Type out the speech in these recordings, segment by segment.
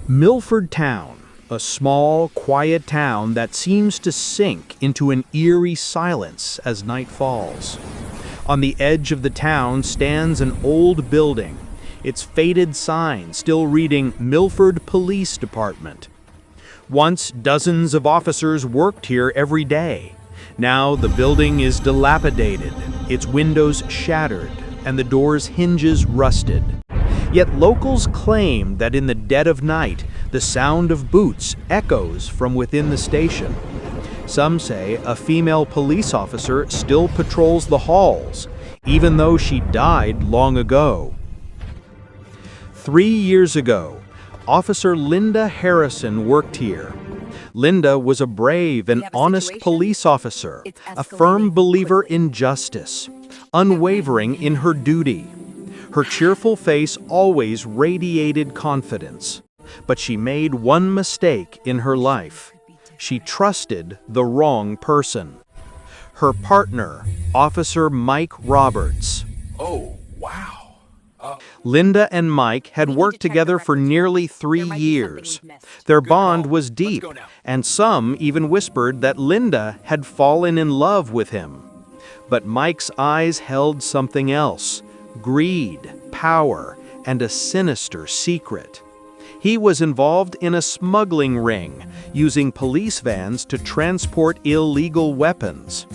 Milford Town, a small, quiet town that seems to sink into an eerie silence as night falls. On the edge of the town stands an old building, its faded sign still reading Milford Police Department. Once dozens of officers worked here every day. Now the building is dilapidated, its windows shattered, and the door's hinges rusted. Yet locals claim that in the dead of night, the sound of boots echoes from within the station. Some say a female police officer still patrols the halls, even though she died long ago. 3 years ago, Officer Linda Harrison worked here. Linda was a brave and honest police officer, a firm believer in justice, unwavering in her duty. Her cheerful face always radiated confidence. But she made one mistake in her life. She trusted the wrong person. Her partner, Officer Mike Roberts. Oh, wow. Linda and Mike had worked together for nearly 3 years. Their bond was deep, and some even whispered that Linda had fallen in love with him. But Mike's eyes held something else: greed, power, and a sinister secret. He was involved in a smuggling ring, using police vans to transport illegal weapons.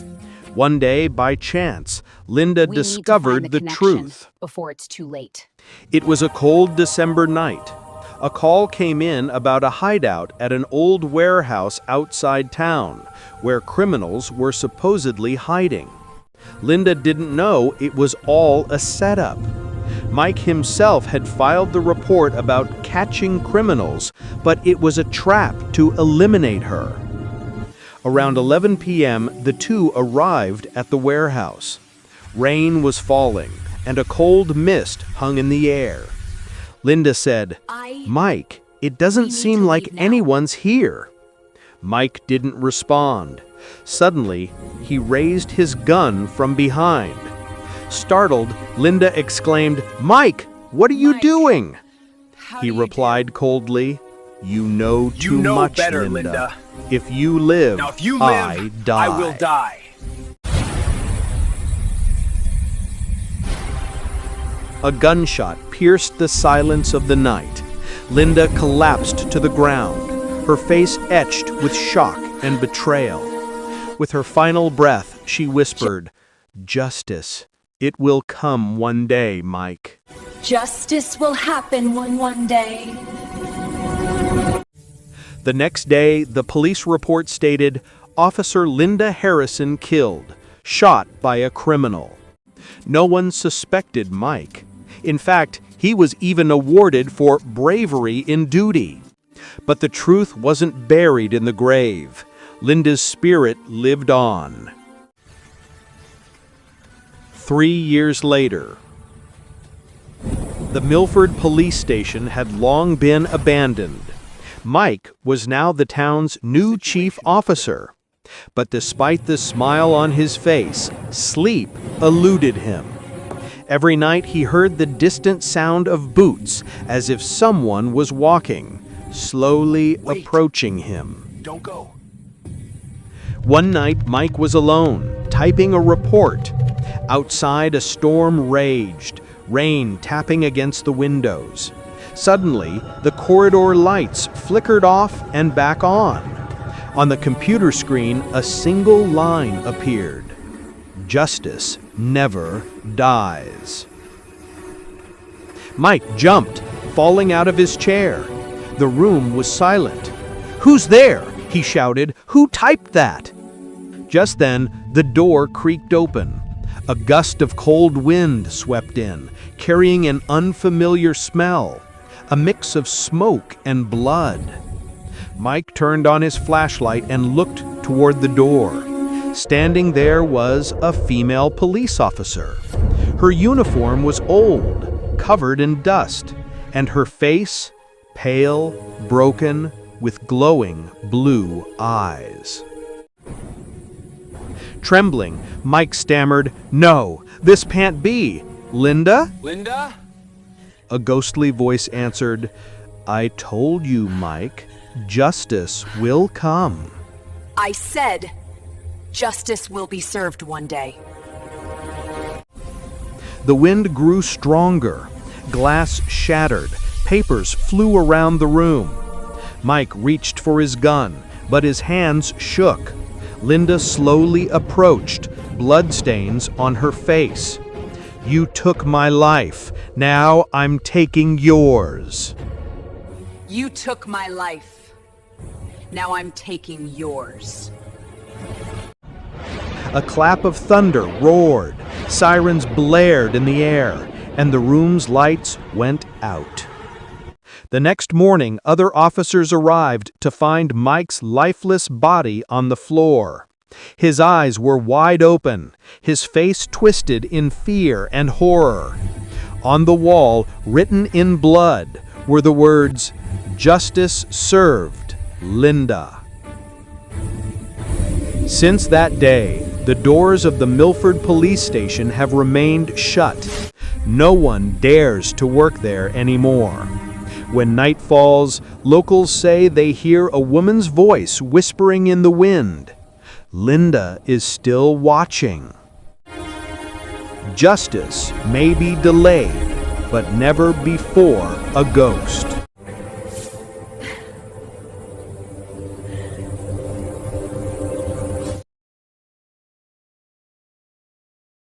One day, by chance, Linda discovered the truth. Before it's too late. It was a cold December night. A call came in about a hideout at an old warehouse outside town, where criminals were supposedly hiding. Linda didn't know it was all a setup. Mike himself had filed the report about catching criminals, but it was a trap to eliminate her. Around 11 p.m., the two arrived at the warehouse. Rain was falling, and a cold mist hung in the air. Linda said, "Mike, it doesn't seem like anyone's here." Mike didn't respond. Suddenly, he raised his gun from behind. Startled, Linda exclaimed, "Mike, what are you doing?" He replied coldly, "You know too much, better, Linda. If you live, Now, if you live, I die." I will die. A gunshot pierced the silence of the night. Linda collapsed to the ground, her face etched with shock and betrayal. With her final breath, she whispered, "Justice. It will come one day, Mike." Justice will happen one day. The next day, the police report stated, Officer Linda Harrison killed, shot by a criminal. No one suspected Mike. In fact, he was even awarded for bravery in duty. But the truth wasn't buried in the grave. Linda's spirit lived on. 3 years later, the Milford police station had long been abandoned. Mike was now the town's new chief officer. But despite the smile on his face, sleep eluded him. Every night he heard the distant sound of boots, as if someone was walking, slowly approaching him. Don't go. One night, Mike was alone, typing a report. Outside, a storm raged, rain tapping against the windows. Suddenly, the corridor lights flickered off and back on. On the computer screen, a single line appeared. Justice never dies. Mike jumped, falling out of his chair. The room was silent. "Who's there?" he shouted. "Who typed that?" Just then, the door creaked open. A gust of cold wind swept in, carrying an unfamiliar smell, a mix of smoke and blood. Mike turned on his flashlight and looked toward the door. Standing there was a female police officer. Her uniform was old, covered in dust, and her face, pale, broken, with glowing blue eyes. Trembling, Mike stammered, "No, this can't be. Linda?" Linda? A ghostly voice answered, I told you, Mike, justice will come. I said, justice will be served one day. The wind grew stronger. Glass shattered. Papers flew around the room. Mike reached for his gun, but his hands shook. Linda slowly approached, bloodstains on her face. You took my life. Now I'm taking yours. You took my life. Now I'm taking yours. A clap of thunder roared. Sirens blared in the air, and the room's lights went out. The next morning, other officers arrived to find Mike's lifeless body on the floor. His eyes were wide open, his face twisted in fear and horror. On the wall, written in blood, were the words, "Justice served, Linda." Since that day, the doors of the Milford police station have remained shut. No one dares to work there anymore. When night falls, locals say they hear a woman's voice whispering in the wind. Linda is still watching. Justice may be delayed, but never before a ghost.